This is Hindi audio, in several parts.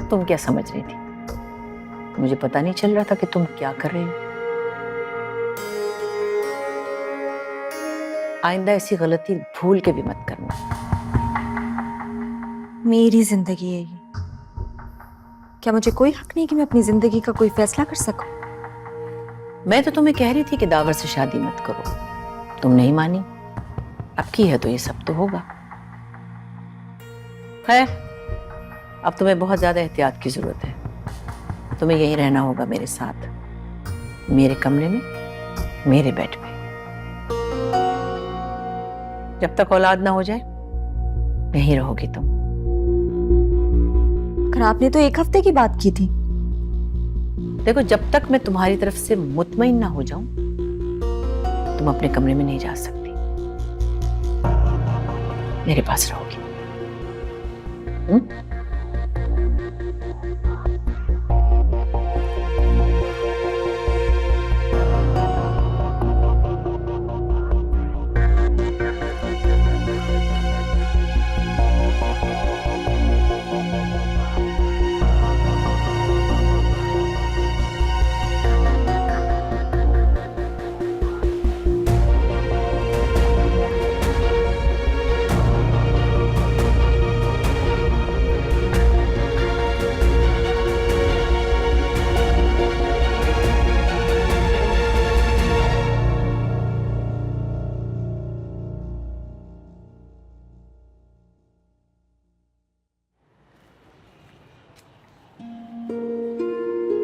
तुम क्या समझ रही थी? मुझे पता नहीं चल रहा था कि तुम क्या कर रही हो। आइंदा ऐसी गलती भूल के भी मत करना। मेरी जिंदगी है ये, क्या मुझे कोई हक नहीं कि मैं अपनी जिंदगी का कोई फैसला कर सकूं? मैं तो तुम्हें कह रही थी कि दावर से शादी मत करो, तुम नहीं मानी। अब की है तो ये सब तो होगा। खैर, अब तुम्हें बहुत ज्यादा एहतियात की जरूरत है। तुम्हें यहीं रहना होगा मेरे साथ, मेरे कमरे में, मेरे बेड पे, जब तक औलाद ना हो जाए यहीं रहोगी तुम। पर आपने तो 1 हफ्ते की बात की थी। देखो, जब तक मैं तुम्हारी तरफ से मुतमईन ना हो जाऊं तुम अपने कमरे में नहीं जा सकती, मेरे पास रहोगी।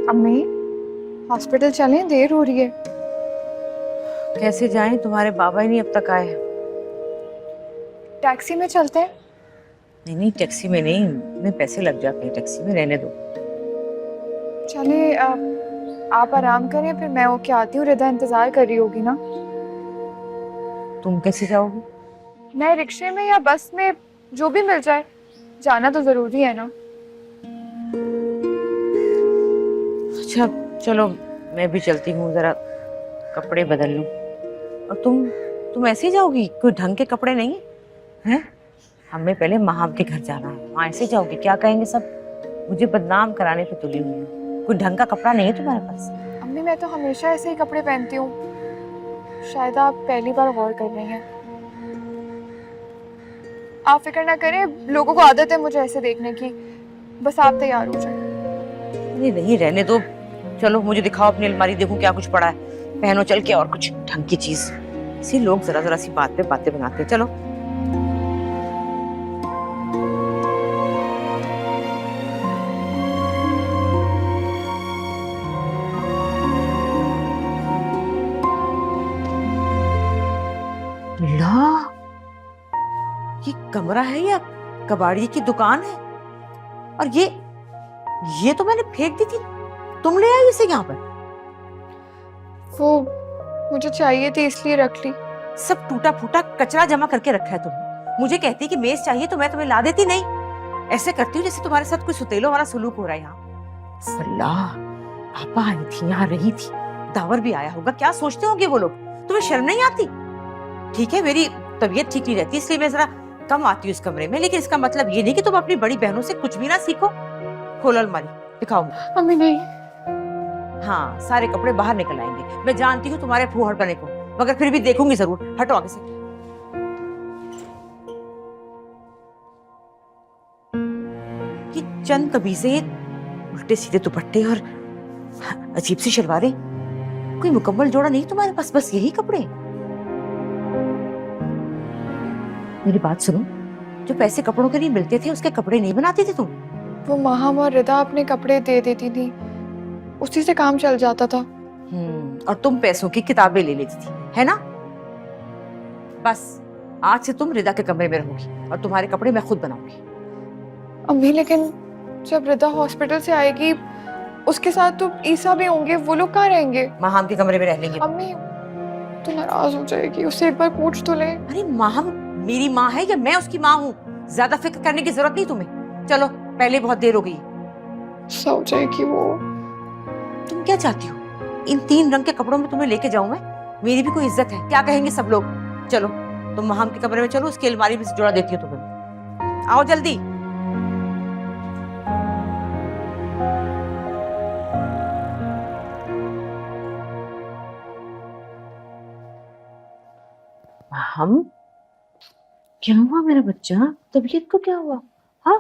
अम्मी, हॉस्पिटल चलें, देर हो रही है। कैसे जाएं, तुम्हारे बाबा ही नहीं अब तक आए। टैक्सी में चलते हैं। नहीं नहीं, टैक्सी में नहीं, में पैसे लग जाते हैं, टैक्सी में रहने दो। चले, आप आराम करें, फिर मैं होके आती हूँ। रिदा इंतजार कर रही होगी ना। तुम कैसे जाओगी? मैं रिक्शे में या बस में, जो भी मिल जाए। जाना तो जरूरी है ना। अच्छा चलो, मैं भी चलती हूँ, जरा कपड़े बदल लूं। और तुम ऐसे ही जाओगी? कोई ढंग के कपड़े नहीं हैं? हमें पहले महाम के घर जाना है, वहाँ ऐसे जाओगी? क्या कहेंगे सब? मुझे बदनाम कराने पे तुली हुई है। कोई ढंग का कपड़ा नहीं है तुम्हारे पास? अम्मी, मैं तो हमेशा ऐसे ही कपड़े पहनती हूँ। शायद आप पहली बार गौर कर रही हैं। आप फिक्र ना करें, लोगों को आदत है मुझे ऐसे देखने की। बस आप तैयार हो जाए। नहीं नहीं, रहने दो। चलो मुझे दिखाओ अपनी अलमारी, देखूं क्या कुछ पड़ा है। पहनो चल के और कुछ ढंग की चीज। इसी लोग जरा जरा सी बात पे बातें बनाते। चलो ला, ये कमरा है या कबाड़ी की दुकान है? और ये तो मैंने फेंक दी थी, तुम ले आई इसे यहाँ पर? वो मुझे चाहिए थी इसलिए रख ली। सब टूटा फूटा कचरा जमा करके रखा है तुमने। मुझे कहती कि मेज चाहिए तो मैं तुम्हें ला देती। नहीं, ऐसे करती हूँ जैसे तुम्हारे साथ कोई सुतेलो वाला सुलूक हो रहा है यहाँ। सल्लाह, पापा आई थी, यहाँ रही थी, दावर भी आया होगा। क्या सोचते होंगे वो लोग? तुम्हें शर्म नहीं आती? ठीक है, मेरी तबीयत ठीक नहीं रहती इसलिए मैं जरा कम आती हूँ इस कमरे में, लेकिन इसका मतलब ये नहीं कि तुम अपनी बड़ी बहनों से कुछ भी ना सीखो। खोलो अलमारी, दिखाओ। अम्मी नहीं। हाँ, सारे कपड़े बाहर निकल आएंगे। मैं जानती हूँ तुम्हारे फूहड़ बने को, मगर फिर भी देखूंगी जरूर। हटो आगे से। ये चंद कमीजें, उल्टे सीधे दुपट्टे और अजीब सी शलवारें, कोई मुकम्मल जोड़ा नहीं तुम्हारे पास? बस यही कपड़े? मेरी बात सुनो, जो पैसे कपड़ों के लिए मिलते थे उसके कपड़े नहीं बनाती थी तुम? वो महाम और रिदा अपने कपड़े दे देती थी, उसी से काम चल जाता था। और तुम पैसों की किताबें ले लेती थी, है ना? बस आज से तुम रिदा के कमरे में रहोगी और तुम्हारे कपड़े मैं खुद बनाऊंगी। अम्मी, लेकिन जब रिदा हॉस्पिटल से आएगी उसके साथ तो ईसा भी होंगे, वो लोग कहाँ रहेंगे? माहम के कमरे में रह लेंगे। अम्मी तो नाराज हो जाएगी, उससे एक बार पूछ तो ले। अरे माहम मेरी माँ है या मैं उसकी माँ हूँ? ज्यादा फिक्र करने की जरूरत नहीं तुम्हें। चलो, पहले बहुत देर हो गई। सो जाएगी वो। तुम क्या चाहती हो? इन 3 रंग के कपड़ों में तुम्हें लेके जाऊं मैं? मेरी भी कोई इज्जत है, क्या कहेंगे सब लोग? चलो तुम माहम के कमरे में चलो, उसकी अलमारी में से जोड़ा देती हूँ तुम्हें। आओ जल्दी। हम? क्या हुआ मेरा बच्चा? तबीयत को क्या हुआ? हाँ,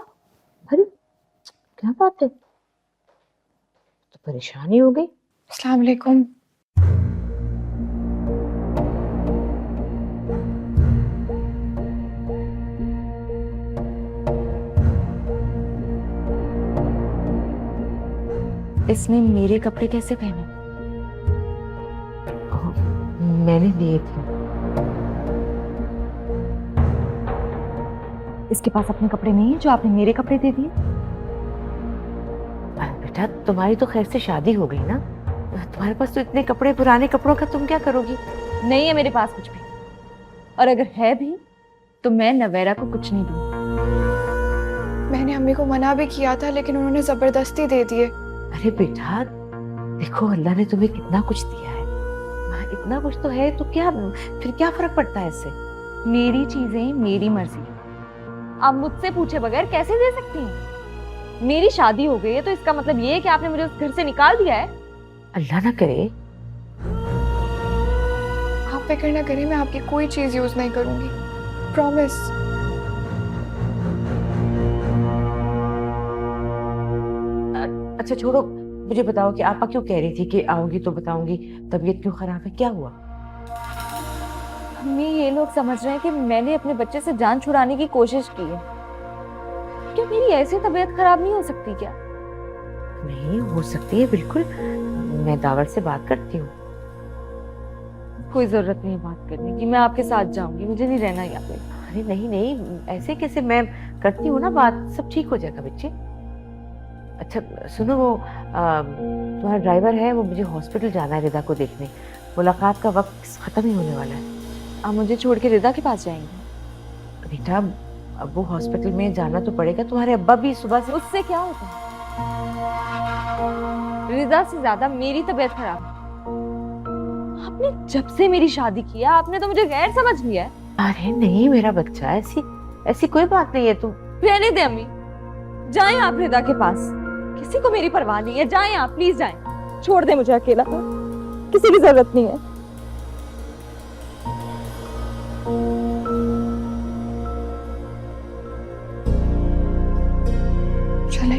अरे क्या बात है? तो परेशानी हो गई। अस्सलाम वालेकुम। इसने मेरे कपड़े कैसे पहने? मैंने दिए थे। इसके पास अपने कपड़े नहीं है जो आपने मेरे कपड़े दे दिए? बेटा तुम्हारी तो खैर से शादी हो गई ना, तुम्हारे पास तो इतने कपड़े, पुराने कपड़ों का तुम क्या करोगी? नहीं है मेरे पास कुछ भी, और अगर है भी तो मैं नवेरा को कुछ नहीं दूंगी। मैंने अम्मी को मना भी किया था लेकिन उन्होंने जबरदस्ती दे दिए। अरे बेटा देखो, अल्लाह ने तुम्हें कितना कुछ दिया है, इतना कुछ तो है, तो क्या फिर क्या फर्क पड़ता है इससे? मेरी चीजें मेरी मर्जी। आप मुझसे पूछे बगैर कैसे दे सकती हैं? मेरी शादी हो गई है तो इसका मतलब ये है कि आपने मुझे उस घर से निकाल दिया है? अल्लाह ना करे। आप फिक्र ना करें, मैं आपकी कोई चीज यूज नहीं करूंगी, प्रॉमिस। अच्छा छोड़ो, मुझे बताओ कि आपा क्यों कह रही थी कि आओगी तो बताऊंगी, तबीयत क्यों खराब है, क्या हुआ? मम्मी, ये लोग समझ रहे हैं कि मैंने अपने बच्चे से जान छुड़ाने की कोशिश की है। क्या मेरी ऐसी तबीयत खराब नहीं हो सकती क्या? नहीं हो सकती है, बिल्कुल। मैं दावर से बात करती हूँ। कोई जरूरत नहीं है बात करने की, मैं आपके साथ जाऊंगी, मुझे नहीं रहना यहाँ पे। अरे नहीं नहीं, ऐसे कैसे, मैं करती हूँ ना बात, सब ठीक हो जाएगा बच्चे। अच्छा सुनो, वो तुम्हारा ड्राइवर है, वो मुझे हॉस्पिटल जाना है रिदा को देखने, मुलाकात का वक्त खत्म ही होने वाला है। आप मुझे छोड़ के रिदा के पास जाएंगे? बेटा अब वो हॉस्पिटल में जाना तो पड़ेगा, तुम्हारे अब्बा भी सुबह से। उससे क्या होता है? रिदा से ज्यादा मेरी तबीयत खराब है। आपने जब से मेरी शादी की है आपने तो मुझे गैर समझ लिया है। अरे नहीं मेरा बच्चा, ऐसी ऐसी कोई बात नहीं है, तुम रहने दे अम्मी, जाएं आप रिदा के पास, किसी को मेरी परवाह नहीं है, जाएं आप, प्लीज जाएं, छोड़ दे मुझे अकेला, किसी की जरूरत नहीं है। चले।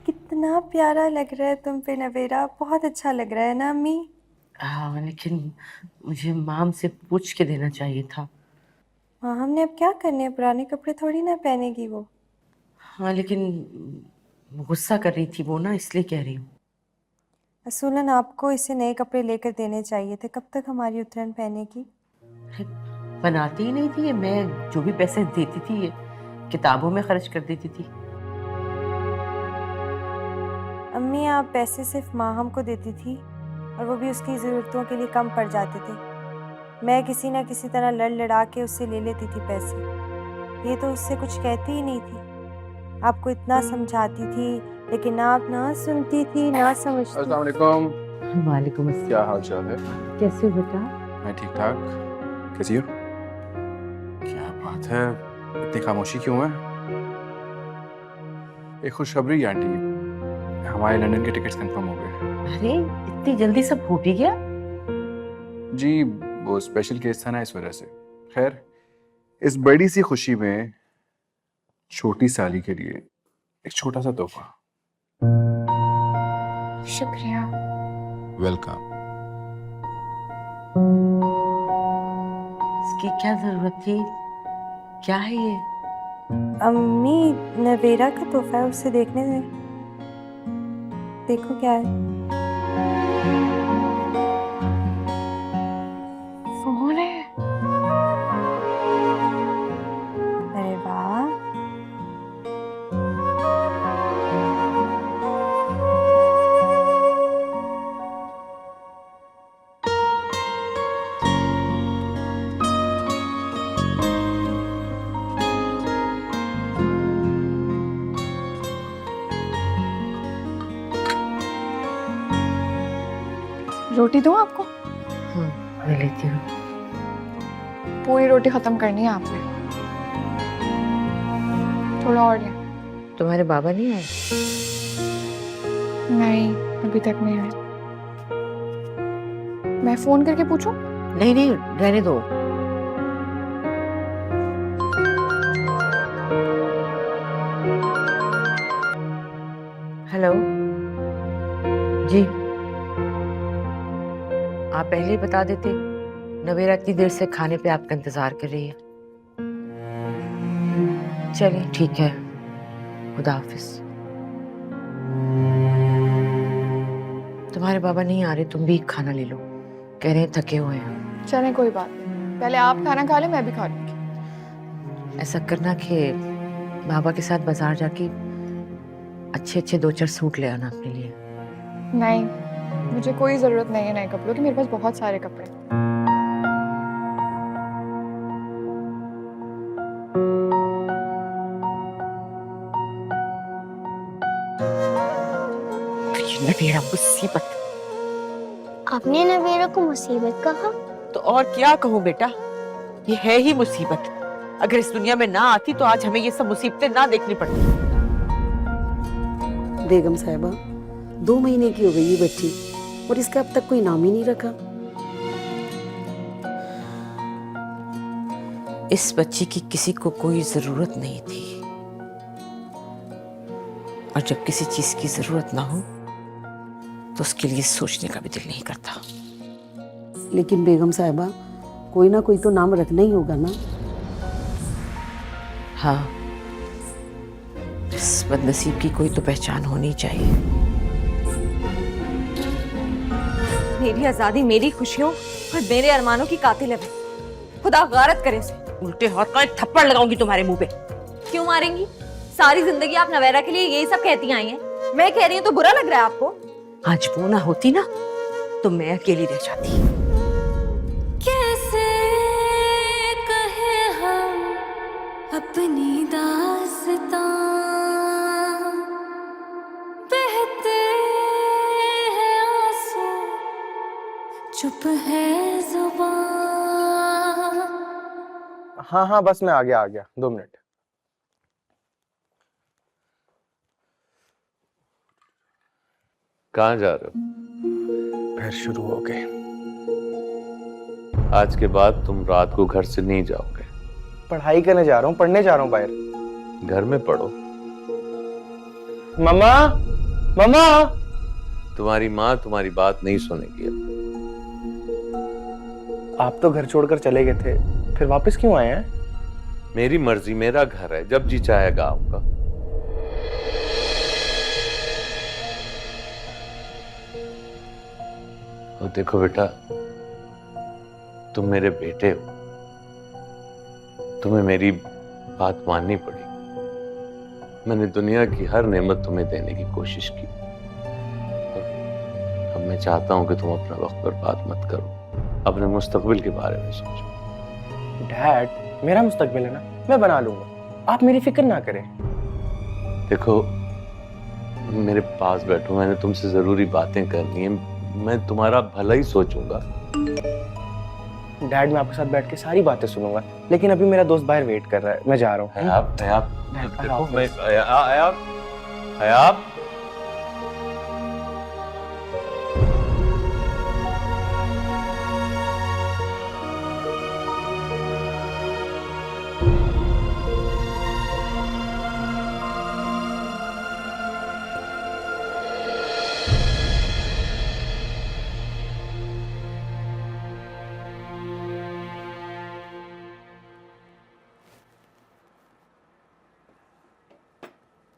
कितना प्यारा लग रहा है तुम पे नवेरा, बहुत अच्छा लग रहा है ना अम्मी? हाँ लेकिन मुझे माम से पूछ के देना चाहिए था। हाँ, हमने अब क्या करने हैं, पुराने कपड़े थोड़ी ना पहनेगी वो। हाँ लेकिन गुस्सा कर रही थी वो ना, इसलिए कह रही हूँ। असूलन आपको इसे नए कपड़े लेकर देने चाहिए थे, कब तक हमारी उतरन पहनेगी? अरे, बनाती ही नहीं थी ये, मैं जो भी पैसे देती थी ये किताबों में खर्च कर देती थी। अम्मी, आप पैसे सिर्फ माहम को देती थी और वो भी उसकी ज़रूरतों के लिए कम पड़ जाते थे। मैं किसी ना किसी तरह लड़ लड़ा के उससे ले लेती थी पैसे, ये तो उससे कुछ कहती ही नहीं थी। आपको इतना समझाती थी लेकिन आप ना सुनती थी ना समझती। अस्सलाम वालेकुम। वालेकुम अस्सलाम। क्या हाल चाल है? कैसे हो बेटा? मैं ठीक ठाक। कैसी हो? क्या बात है, इतनी खामोशी क्यों है? एक खुशखबरी आंटी, हमारे लंदन के टिकट्स कंफर्म हो गए। अरे इतनी जल्दी सब हो भी गया? जी वो स्पेशल केस था ना, इस वजह से। खैर, इस बड़ी सी खुशी में छोटी साली के लिए एक छोटा सा तोहफा। शुक्रिया। वेलकम। इसकी क्या जरूरत थी? क्या है ये? अम्मी, नवेरा का तोहफा है, उसे देखने दे, देखो क्या है। फोन है। अरे वाह, रोटी दूं आपको? हाँ मैं लेती हूँ। पूरी रोटी खत्म करनी है आपने। थोड़ा और लें। तुम्हारे बाबा नहीं आए? नहीं, अभी तक नहीं आए। मैं फोन करके पूछूं? नहीं नहीं, रहने दो। हेलो जी, आप पहले ही बता देते, नवेरा इतनी देर से खाने पे आपका इंतजार कर रही है। चलिए ठीक है, खुदा हाफिज। तुम्हारे बाबा नहीं आ रहे, तुम भी खाना ले लो, कह रहे हैं थके हुए हैं। चलें, कोई बात नहीं, पहले आप खाना खा लें, मैं भी खा लूंगी। ऐसा करना कि बाबा के साथ बाजार जाके अच्छे अच्छे 2-4 सूट ले आना अपने लिए। नहीं, मुझे कोई जरूरत नहीं है नए कपड़ों की, मेरे पास बहुत सारे कपड़े हैं। नवेरा मुसीबत। आपने नवेरा को मुसीबत कहा? तो और क्या कहूँ बेटा, ये है ही मुसीबत। अगर इस दुनिया में ना आती तो आज हमें ये सब मुसीबतें ना देखनी पड़ती। बेगम साहिबा 2 महीने की हो गई ये बच्ची और इसका अब तक कोई नाम ही नहीं रखा। इस बच्ची की किसी को कोई जरूरत नहीं थी, और जब किसी चीज की जरूरत ना हो तो उसके लिए सोचने का भी दिल नहीं करता। लेकिन बेगम साहिबा कोई ना कोई तो नाम रखना ही होगा ना। हाँ, इस बदनसीब की कोई तो पहचान होनी चाहिए। मेरी आजादी, मेरी खुशियों और मेरे अरमानों की कातिल है वो। खुदा गारत करे उसे। उल्टे हाथ का एक थप्पड़ लगाऊंगी तुम्हारे मुंह पे। क्यों मारेंगी? सारी जिंदगी आप नवेरा के लिए यही सब कहती आई हैं। मैं कह रही हूँ तो बुरा लग रहा है आपको? आज वो ना होती ना तो मैं अकेली रह जाती। कैसे कहे हम अपनी दास्तां, बहते हैं आंसू, चुप है जुबान। हाँ हाँ बस मैं आ गया 2 मिनट। कहाँ जा रहे हो? फिर शुरू हो गए। आज के बाद तुम रात को घर से नहीं जाओगे। पढ़ाई करने जा रहा हूँ, पढ़ने जा रहा हूँ बाहर। घर में पढ़ो। मम्मा मम्मा। तुम्हारी माँ तुम्हारी बात नहीं सुनेगी अब। आप तो घर छोड़कर चले गए थे, फिर वापस क्यों आए हैं? मेरी मर्जी, मेरा घर है, जब जी चाहेगा आऊंगा। और देखो बेटा, तुम मेरे बेटे हो, तुम्हें मेरी बात माननी पड़ी। मैंने दुनिया की हर नेमत तुम्हें देने की कोशिश की, अब मैं चाहता हूं कि तुम अपना वक्त बर्बाद मत करो, अपने मुस्तकबिल के बारे में सोचो। डैड, मेरा मुस्तकबिल है ना, मैं बना लूंगा, आप मेरी फिक्र ना करें। देखो, मेरे पास बैठो, मैंने तुमसे जरूरी बातें करनी है, मैं तुम्हारा भला ही सोचूंगा। डैड, मैं आपके साथ बैठ के सारी बातें सुनूंगा, लेकिन अभी मेरा दोस्त बाहर वेट कर रहा है, मैं जा रहा हूँ। आप देखो, मैं आप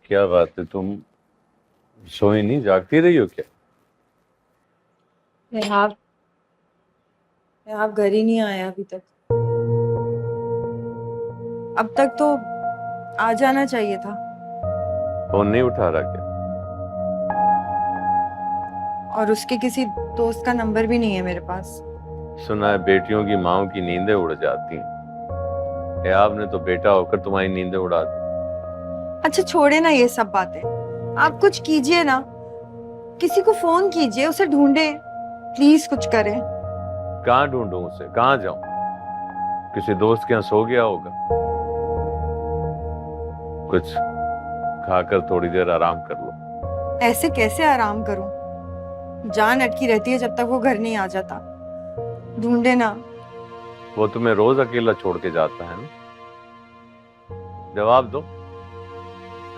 क्या बात है, तुम सोई नहीं, जागती रही हो क्या? आप घर ही नहीं आया अभी तक। अब तक तो आ जाना चाहिए था। फोन नहीं उठा रहा क्या? और उसके किसी दोस्त का नंबर भी नहीं है मेरे पास। सुना है बेटियों की माओं की नींदें उड़ जाती हैं। आपने तो बेटा होकर तुम्हारी नींदें उड़ा दी। अच्छा छोड़े ना ये सब बातें, आप कुछ कीजिए ना, किसी को फोन कीजिए, उसे ढूंढे, प्लीज कुछ करें। कहाँ ढूंढूं उसे, कहाँ जाऊं? किसी दोस्त के यहाँ सो गया होगा। कुछ खाकर थोड़ी देर आराम कर लो। ऐसे कैसे आराम करूं? जान अटकी रहती है जब तक वो घर नहीं आ जाता। ढूंढे ना। वो तुम्हें रोज अकेला छोड़ के जाता है ना? जवाब दो।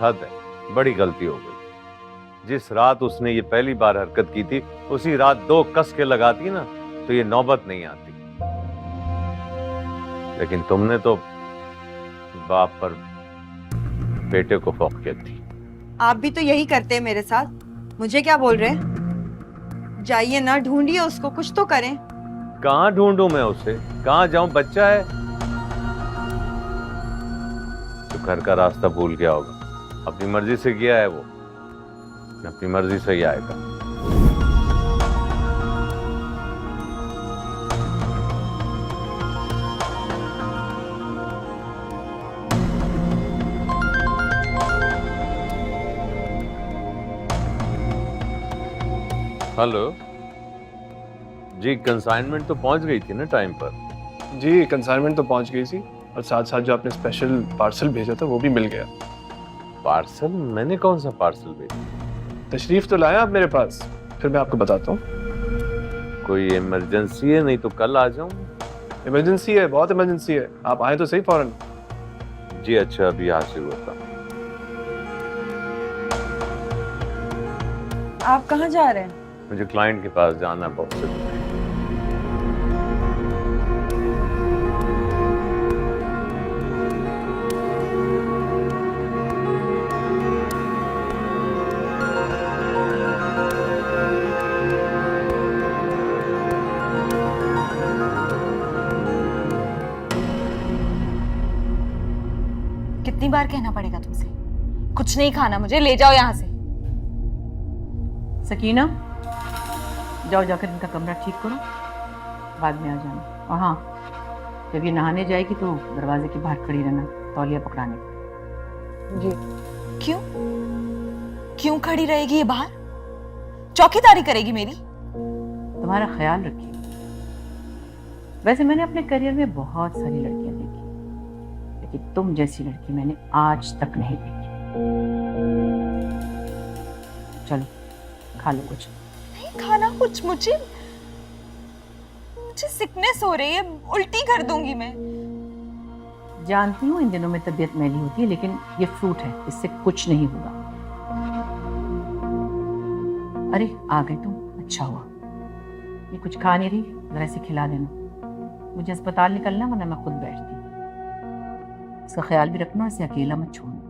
हद है, बड़ी गलती हो गई। जिस रात उसने ये पहली बार हरकत की थी, उसी रात 2 कस के लगाती ना तो ये नौबत नहीं आती। लेकिन तुमने तो बाप पर बेटे को फौकियत दी। आप भी तो यही करते हैं मेरे साथ। मुझे क्या बोल रहे हैं? जाइए ना, ढूंढिए उसको, कुछ तो करें। कहाँ ढूंढूं मैं उसे? कहाँ जाऊं? बच्चा है तो घर का रास्ता भूल गया होगा। अपनी मर्जी से गया है वो, अपनी मर्जी से ही आएगा। हेलो जी, कंसाइनमेंट तो पहुंच गई थी ना टाइम पर? जी कंसाइनमेंट तो पहुंच गई थी, और साथ साथ जो आपने स्पेशल पार्सल भेजा था वो भी मिल गया। पार्सल? मैंने कौन सा पार्सल भेजा? तशरीफ तो लाया आप मेरे पास, फिर मैं आपको बताता हूँ। कोई इमरजेंसी है? नहीं तो कल आ जाऊं। इमरजेंसी है, बहुत इमरजेंसी है, आप आए तो सही फौरन। जी अच्छा, अभी हाजिर होता। आप कहाँ जा रहे हैं? मुझे क्लाइंट के पास जाना है बहुत जरूरी। कितनी बार कहना पड़ेगा तुमसे? कुछ नहीं खाना मुझे, ले जाओ यहाँ से। सकीना, जाओ जाकर इनका कमरा ठीक करो, बाद में आ जाना। और हाँ, जब ये नहाने जाएगी तो दरवाजे के बाहर खड़ी रहना, तौलिया पकड़ाने। जी। क्यों? क्यों खड़ी रहेगी ये बाहर? चौकीदारी करेगी मेरी? तुम्हारा ख्याल रखिए। वैसे मैंने अपने करियर में बहुत सारी लड़कियां देखी, लेकिन तुम जैसी लड़की मैंने आज तक नहीं देखी। चलो खा लो कुछ। नहीं खाना कुछ, मुझे सिकनेस हो रही है, उल्टी कर दूंगी मैं। जानती हूँ इन दिनों में तबीयत मैली होती है, लेकिन ये फ्रूट है, इससे कुछ नहीं होगा। अरे आ गए तुम, अच्छा हुआ। ये कुछ खा नहीं रही, जरा इसे खिला देना। मुझे अस्पताल निकलना, वरना मैं खुद बैठती। इसका ख्याल भी रखना, इसे अकेला मत छोड़ना।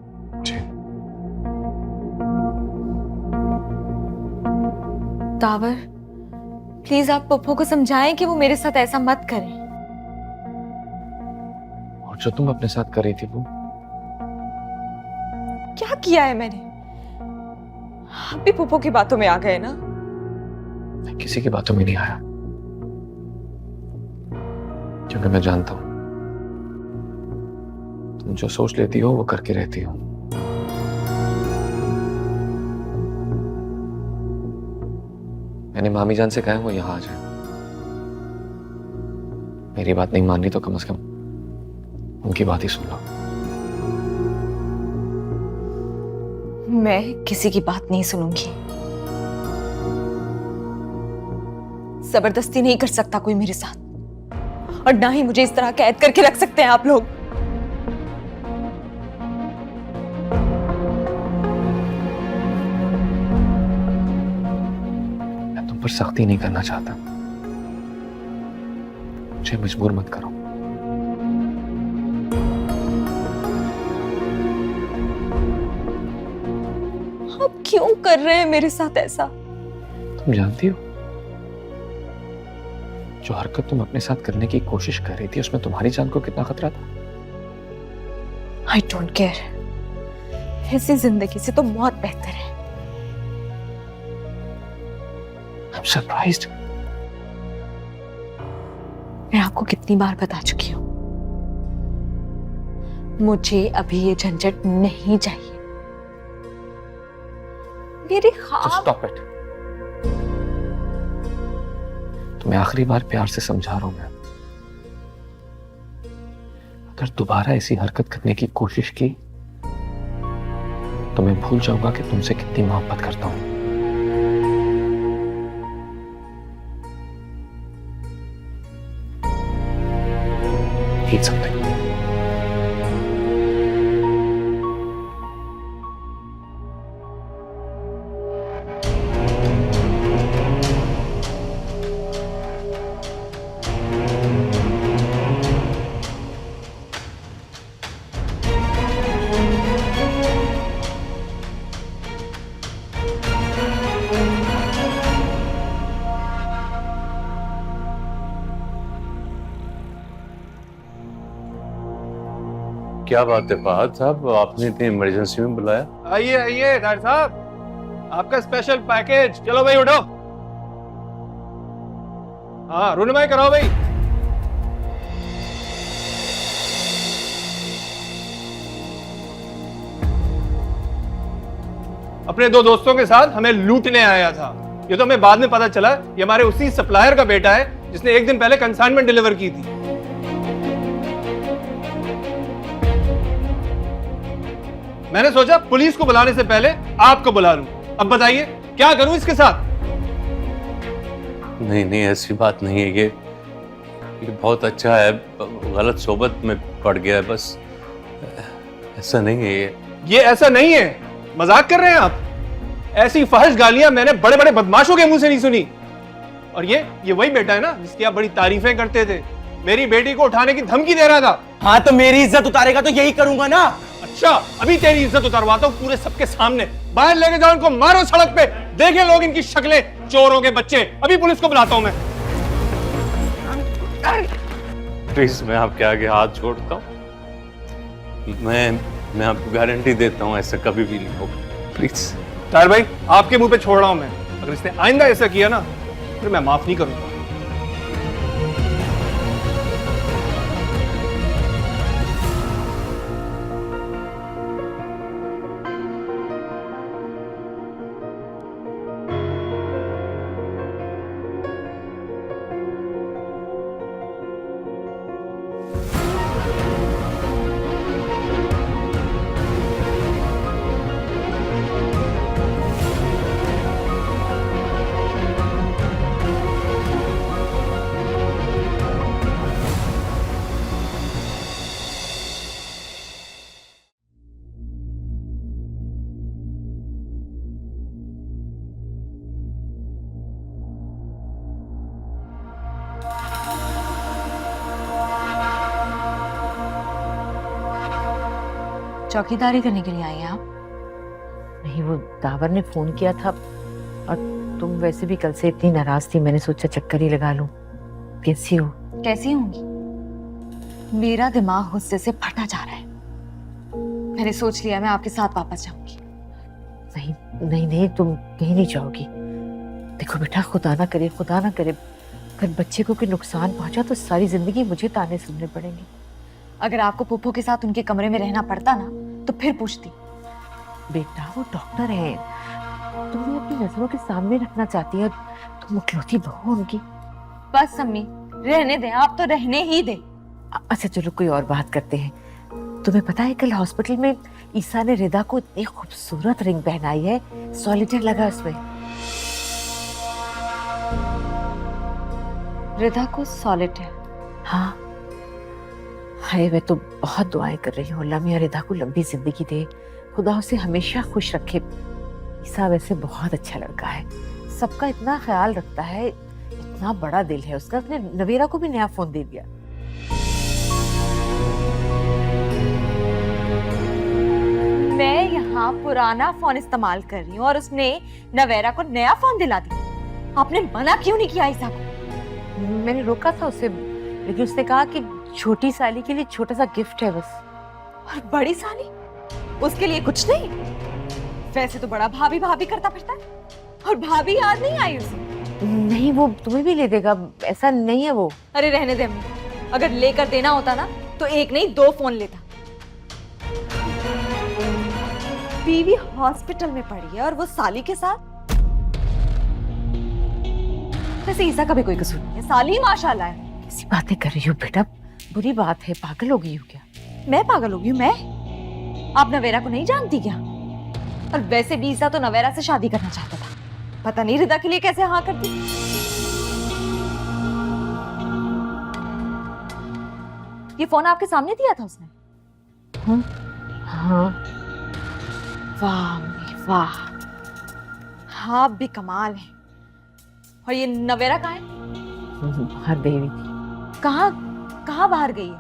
दावर, प्लीज आप पप्पू को समझाएं कि वो मेरे साथ ऐसा मत करें। और जो तुम अपने साथ कर रही थी वो? क्या किया है मैंने? आप भी पप्पू की बातों में आ गए ना? मैं किसी की बातों में नहीं आया, क्योंकि मैं जानता हूं तुम जो सोच लेती हो वो करके रहती हो। मैंने मामी जान से कहा है वो यहां आ जाए। मेरी बात नहीं मान रही तो कम से कम उनकी बात ही सुन लो। मैं किसी की बात नहीं सुनूंगी। जबरदस्ती नहीं कर सकता कोई मेरे साथ, और ना ही मुझे इस तरह कैद करके रख सकते हैं आप लोग। मैं तुम पर सख्ती नहीं करना चाहता, मुझे मजबूर मत करो। आप क्यों कर रहे हैं मेरे साथ ऐसा? तुम जानती हो जो हरकत तुम अपने साथ करने की कोशिश कर रही थी उसमें तुम्हारी जान को कितना खतरा था? आई डोंट केयर, ऐसी जिंदगी से तो मौत बेहतर है। I'm surprised। मैं आपको कितनी बार बता चुकी हूं, मुझे अभी ये झंझट नहीं चाहिए। मेरे ख्वाब। Stop it. तुम्हें आखिरी बार प्यार से समझा रहा हूं मैं। अगर दोबारा ऐसी हरकत करने की कोशिश की तो मैं भूल जाऊंगा कि तुमसे कितनी मोहब्बत करता हूं। Eat something. क्या बात है फहद साहब, आपने इतनी इमरजेंसी में बुलाया? आइए आइए डॉक्टर साहब, आपका स्पेशल पैकेज। चलो भाई उठो। हाँ रुनमाई कराओ भाई। अपने दो दोस्तों के साथ हमें लूटने आया था। ये तो हमें बाद में पता चला ये हमारे उसी सप्लायर का बेटा है जिसने एक दिन पहले कंसाइनमेंट डिलीवर की थी। मैंने सोचा पुलिस को बुलाने से पहले आपको बुला लूं। अब बताइए क्या करूं इसके साथ? नहीं नहीं, ऐसी बात नहीं है। ये बहुत अच्छा है, गलत सोबत में पड़ गया है, बस ऐसा नहीं है। ये ऐसा नहीं है। मजाक कर रहे हैं आप? ऐसी फहश गालियां मैंने बड़े बड़े बदमाशों के मुंह से नहीं सुनी। और ये वही बेटा है ना जिसकी आप बड़ी तारीफें करते थे। मेरी बेटी को उठाने की धमकी दे रहा था। हाँ तो मेरी इज्जत उतारेगा तो यही करूंगा ना। अच्छा, अभी तेरी इज्जत उतारवाता हूं पूरे सबके सामने। बाहर लेके जाओ इनको, मारो सड़क पे, देखें लोग इनकी शक्लें, चोरों के बच्चे। अभी पुलिस को बुलाता हूं मैं। प्लीज मैं आपके आगे हाथ जोड़ता हूं। मैं आपको गारंटी देता हूं ऐसा कभी भी नहीं होगा। प्लीज तार भाई, आपके मुंह पे छोड़ रहा हूं मैं। अगर इसने आइंदा ऐसा किया ना फिर मैं माफ नहीं करूंगा। चौकीदारी करने के लिए आई हैं आप? नहीं, वो दावर ने फोन किया था और तुम वैसे भी कल से इतनी नाराज थी, मैंने सोचा चक्कर ही लगा लूं। कैसी हो? कैसी होंगी? मेरा दिमाग गुस्से से फटा जा रहा है। मैंने सोच लिया मैं आपके साथ वापस जाऊंगी। नहीं नहीं नहीं, तुम कहीं नहीं जाओगी। देखो बेटा, खुदा ना करे अगर बच्चे को कोई नुकसान पहुंचा तो सारी जिंदगी मुझे ताने सुनने पड़ेंगे। अगर आपको पुप्पो के साथ उनके कमरे में रहना पड़ता ना तो फिर पूछती। बेटा वो डॉक्टर है, तुम्हें अपनी नजरों के सामने रखना चाहती है, तुम इकलौती बहू उनकी। बस अम्मी रहने दें, आप तो रहने ही दें। अच्छा चलो कोई और बात करते हैं। तुम्हें पता है कल हॉस्पिटल में ईसा ने रिदा को इतनी खूबसूरत रिंग पहनाई है, सॉलिटेयर लगा उसमें। रिदा को सॉलिटेयर? हाँ हाय, मैं तो बहुत दुआएं कर रही हूँ अल्लाह मियां रिदा को लंबी जिंदगी दे, खुदा उसे हमेशा खुश रखे। ईसा वैसे बहुत अच्छा लड़का है, सबका इतना ख्याल रखता है, इतना बड़ा दिल है उसका, उसने नवेरा को भी नया फोन दे दिया। मैं यहाँ पुराना फोन इस्तेमाल कर रही हूँ और उसने नवेरा को नया फोन दिला दिया। आपने मना क्यों नहीं किया ईसा को? मैंने रोका था उसे, लेकिन उसने कहा कि छोटी साली के लिए छोटा सा गिफ्ट है बस। और बड़ी साली उसके लिए कुछ नहीं? वैसे तो बड़ा भाभी भाभी करता फिरता है, और भाभी याद नहीं आई उसे? नहीं, वो तुम्हें भी ले देगा, ऐसा नहीं है वो। अरे रहने दे अम्मी, अगर लेकर देना होता ना तो एक नहीं 2 फोन लेता। बीवी हॉस्पिटल में पड़ी है और वो साली के साथ। वैसे ईसा का भी कोई कसूर नहीं है, साली माशाल्लाह है। कैसी बातें कर रही हो बेटा, बुरी बात है, पागल हो गई हो क्या? मैं पागल हो गई हूँ? मैं? आप नवेरा को नहीं जानती क्या? और वैसे भी ईसा तो नवेरा से शादी करना चाहता था, पता नहीं रिदा के लिए कैसे हाँ कर दी। ये फोन आपके सामने दिया था उसने? हाँ। वाह अम्मी, वाह। हाँ आप भी कमाल है। और ये नवेरा कहाँ है? बाहर गई हुई थी। कहाँ कहाँ बाहर गई है?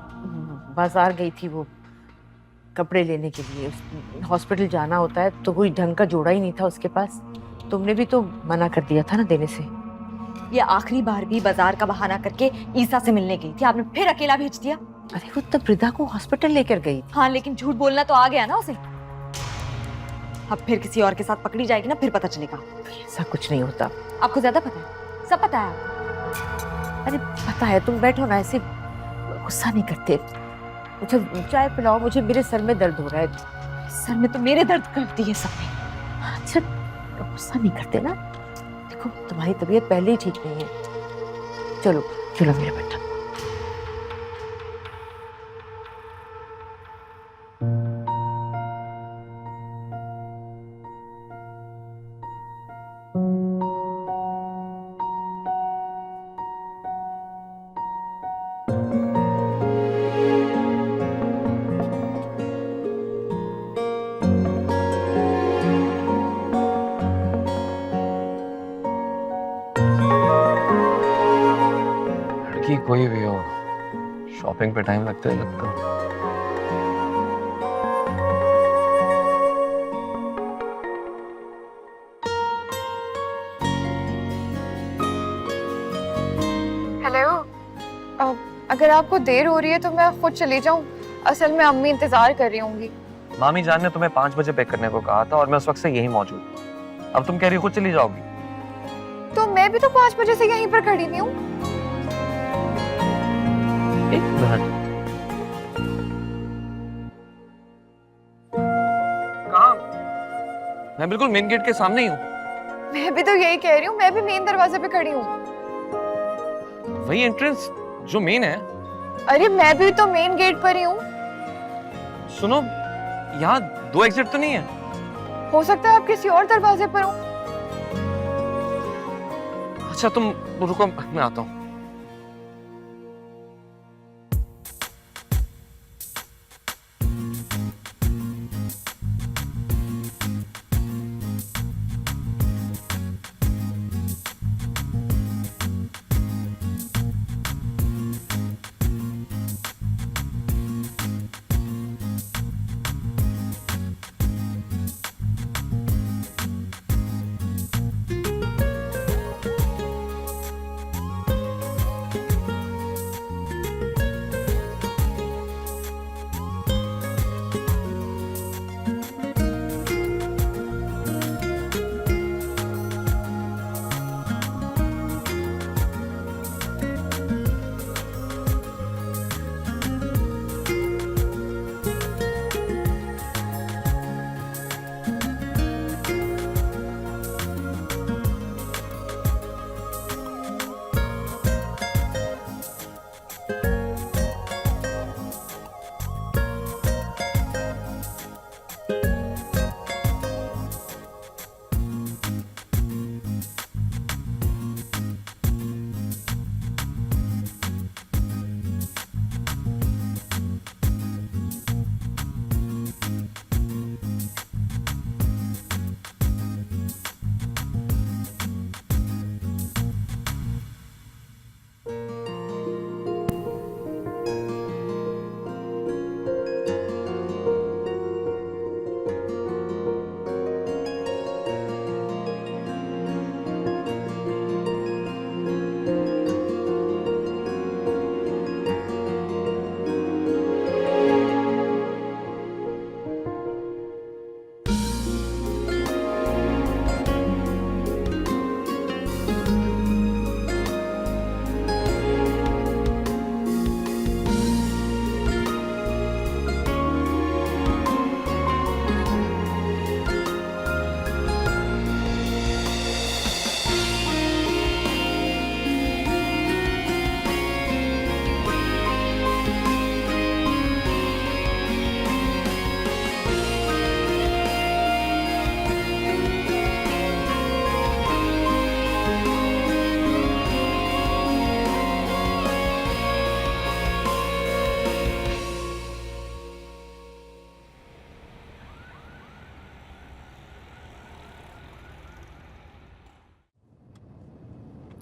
बाजार गई थी वो कपड़े लेने के लिए। हॉस्पिटल जाना होता है तो कोई ढंग का जोड़ा ही नहीं था उसके पास। तुमने भी तो मना कर दिया था ना देने से। ये आखिरी बार भी बाजार का बहाना करके ईसा से मिलने गई थी, आपने फिर अकेला भेज दिया। अरे वो तब रिदा को हॉस्पिटल लेकर गई थी। हाँ लेकिन झूठ बोलना तो आ गया ना उसे। अब फिर किसी और के साथ पकड़ी जाएगी ना, फिर पता चलेगा। ऐसा कुछ नहीं होता। आपको ज्यादा पता है, सब पता है आपको। अरे पता है, तुम बैठो ना, ऐसे गुस्सा नहीं करते। मुझे चाय पिलाओ, मुझे मेरे सर में दर्द हो रहा है। सर में तो मेरे दर्द करती है सब में। अच्छा गुस्सा नहीं करते ना। देखो तुम्हारी तबीयत पहले ही ठीक नहीं है। चलो चलो मेरे बेटा। लड़की कोई भी हो, शॉपिंग पे टाइम लगता है लगता। हेलो, अगर आपको देर हो रही है तो मैं खुद चली जाऊं। असल में अम्मी इंतजार कर रही होंगी। मामी जान ने तुम्हें 5 बजे पिक करने को कहा था और मैं उस वक्त से यहीं मौजूद। अब तुम कह रही हो खुद चली जाओगी? तो मैं भी तो 5 बजे से यहीं पर खड़ी हुई हूँ। एक मिनट, कहाँ? मैं बिल्कुल मेन गेट के सामने ही हूँ। मैं भी तो यही कह रही हूँ, मैं भी मेन दरवाजे पे खड़ी हूँ। वही एंट्रेंस जो मेन है। अरे मैं भी तो मेन गेट पर ही हूँ। सुनो, यहाँ 2 एग्जिट तो नहीं है? हो सकता है आप किसी और दरवाजे पर हो। अच्छा तुम रुको, मैं आता हूँ।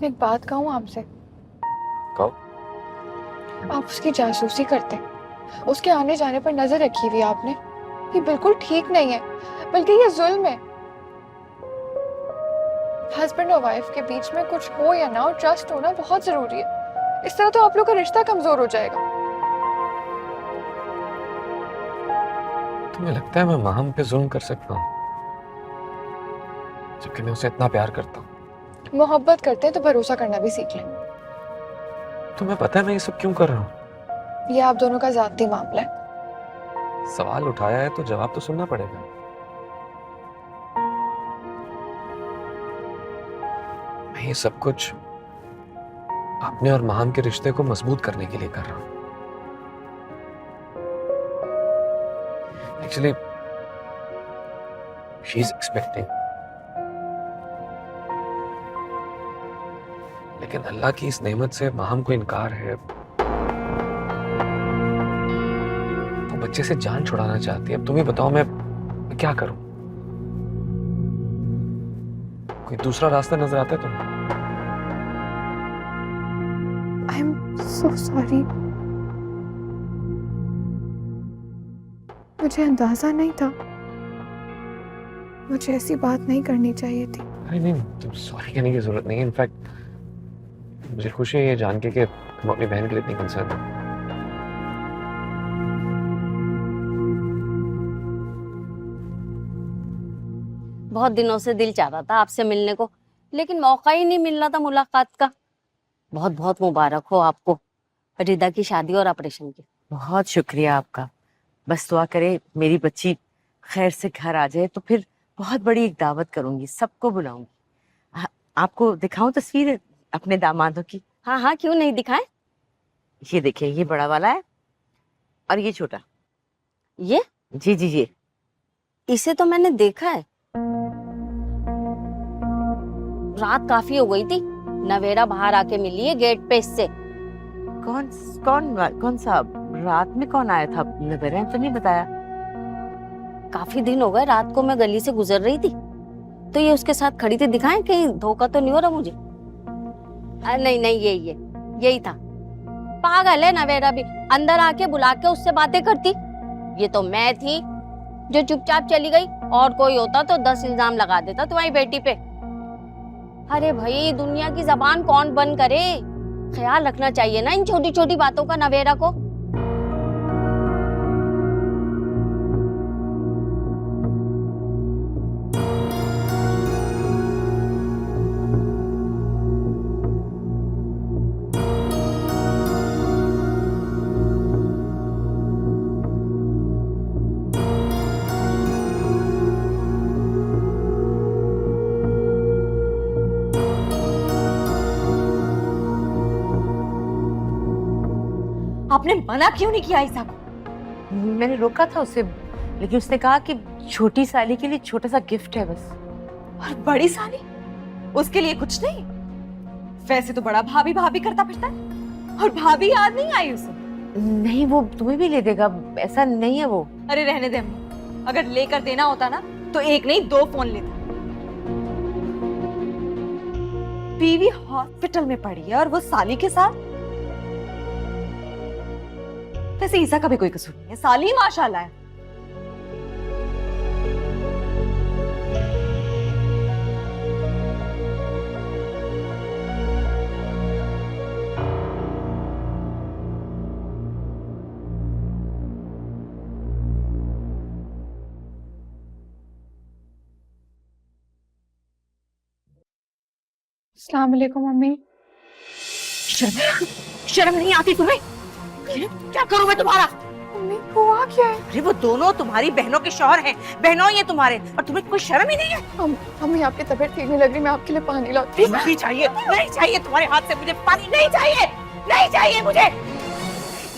एक बात कहूँ आपसे? कहो। आप उसकी जासूसी करते हैं, उसके आने जाने पर नजर रखी हुई है आपने। ये बिल्कुल ठीक नहीं है, बल्कि ये जुल्म है। हस्बैंड और वाइफ के बीच में कुछ हो या ना हो, ट्रस्ट होना बहुत जरूरी है। इस तरह तो आप लोग का रिश्ता कमजोर हो जाएगा। तुम्हें लगता है मैं माहम पे जुल्म कर सकता हूँ, जबकि मैं उसे इतना प्यार करता हूँ? मोहब्बत करते हैं तो भरोसा करना भी सीख लें। तुम्हें पता है मैं ये सब क्यों कर रहा हूँ? ये आप दोनों का जाती मामला है। सवाल उठाया है तो जवाब तो सुनना पड़ेगा। मैं ये सब कुछ अपने और माहम के रिश्ते को मजबूत करने के लिए कर रहा हूँ। एक्चुअली शी इज एक्सपेक्टिंग, लेकिन अल्लाह की इस नेमत से माहम को इनकार है। वो बच्चे से जान छुड़ाना चाहती है। अब तुम ही बताओ मैं क्या करूं? कोई दूसरा रास्ता नजर आता है तुम्हें? I am so sorry. मुझे अंदाजा नहीं था, मुझे ऐसी बात नहीं करनी चाहिए थी। अरे नहीं, तुम सॉरी कहने की जरूरत नहीं है। इनफैक्ट मुझे खुशी है ये जान के कि तुम अपनी बहन के लिए इतनी कंसर्न हो। बहुत दिनों से दिल चाह रहा था आपसे मिलने को, लेकिन मौका ही नहीं मिल रहा था मुलाकात का। बहुत बहुत मुबारक हो आपको रिदा की शादी और ऑपरेशन की। बहुत शुक्रिया आपका। बस दुआ करे मेरी बच्ची खैर से घर आ जाए तो फिर बहुत बड़ी एक दावत करूंगी, सबको बुलाऊंगी। आपको दिखाऊं तस्वीर अपने दामादों की? हाँ हाँ, क्यों नहीं, दिखाएं। ये देखिए, ये बड़ा वाला है और ये छोटा। ये? जी जी, ये इसे तो मैंने देखा है। रात काफी हो गई थी, नवेरा बाहर आके मिली है गेट पे इससे। कौन कौन कौन सा? रात में कौन आया था? नवेरा तो नहीं बताया। काफी दिन हो गए, रात को मैं गली से गुजर रही थी तो ये उसके साथ खड़ी थी। दिखाएं, कहीं धोखा तो नहीं हो रहा मुझे? नहीं नहीं, यही था। पागल है नवेरा भी, अंदर आके बुला के उससे बातें करती। ये तो मैं थी जो चुपचाप चली गई, और कोई होता तो 10 इल्जाम लगा देता तुम्हारी बेटी पे। अरे भाई, दुनिया की जबान कौन बंद करे? ख्याल रखना चाहिए ना इन छोटी छोटी बातों का नवेरा को। आपने मना क्यों नहीं किया ईसा को? मैंने रोका था उसे, लेकिन उसने कहा कि छोटी साली के लिए छोटा सा गिफ्ट है बस। और बड़ी साली उसके लिए कुछ नहीं? वैसे तो बड़ा भाभी भाभी करता फिरता है, और भाभी याद नहीं आई उसे? नहीं, वो तुम्हें भी ले देगा, ऐसा नहीं है वो। अरे रहने दे अम्मा, अगर लेकर देना होता ना तो एक नहीं 2 फोन लेता। बीवी हॉस्पिटल में पड़ी है और वो साली के साथ। वैसे ईसा का भी कोई कसूर नहीं है, साली माशाल्लाह है। अस्सलाम वालेकुम मम्मी। शर्म नहीं आती तुम्हें? क्या करूं मैं तुम्हारा? मम्मी हुआ क्या है? अरे वो दोनों तुम्हारी बहनों के शौहर हैं, बहनों ही है तुम्हारे, और तुम्हें कोई शर्म ही नहीं है? मम्मी आपकी तबीयत ठीक नहीं लग रही, मैं आपके लिए पानी लाती हूँ। नहीं चाहिए, नहीं चाहिए तुम्हारे हाथ से मुझे पानी, नहीं चाहिए, नहीं चाहिए मुझे।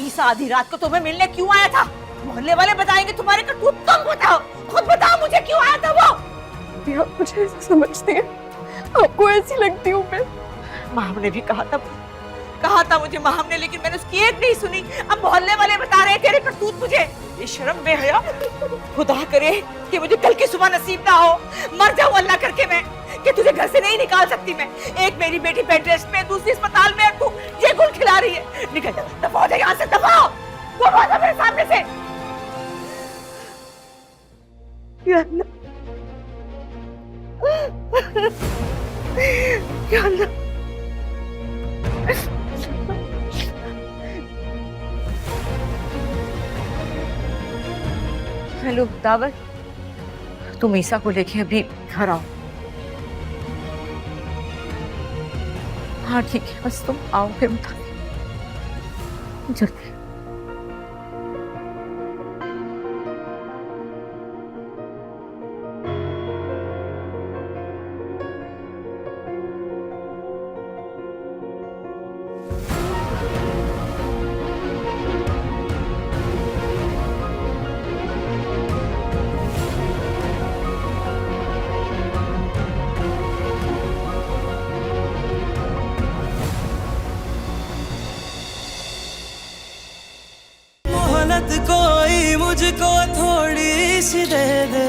ईसा आधी रात को तुम्हें मिलने क्यों आया था? मोहल्ले वाले बताएंगे तुम्हारे करतूत। तुम बताओ, खुद बताओ मुझे क्यों आया था वो? आप मुझे ऐसा समझती हैं? आपको ऐसी लगती हूँ मैं? माम ने भी कहा था मुझे माम ने, लेकिन मैंने उसकी एक नहीं सुनी। अब मोहल्ले वाले बता रहे हैं तेरे करतूत मुझे। ये शर्म बेहया, खुदा करे कि मुझे कल की सुबह नसीब ना हो, मर जाऊं अल्लाह करके मैं, कि तुझे घर से नहीं निकाल सकती मैं। एक मेरी बेटी बेड रेस्ट में, दूसरी अस्पताल में, और तू ये गुल खिला रही है। निकल जा, दफा हो जा यहाँ से, दफा हो, दफा हो जा मेरे सामने से। या अल्लाह, या अल्लाह। हेलो दावर, तुम ईसा को लेके अभी घर आओ। हाँ ठीक है, बस तुम आओ फिर बता जल्दी। मोहलत कोई मुझको थोड़ी सी दे दे,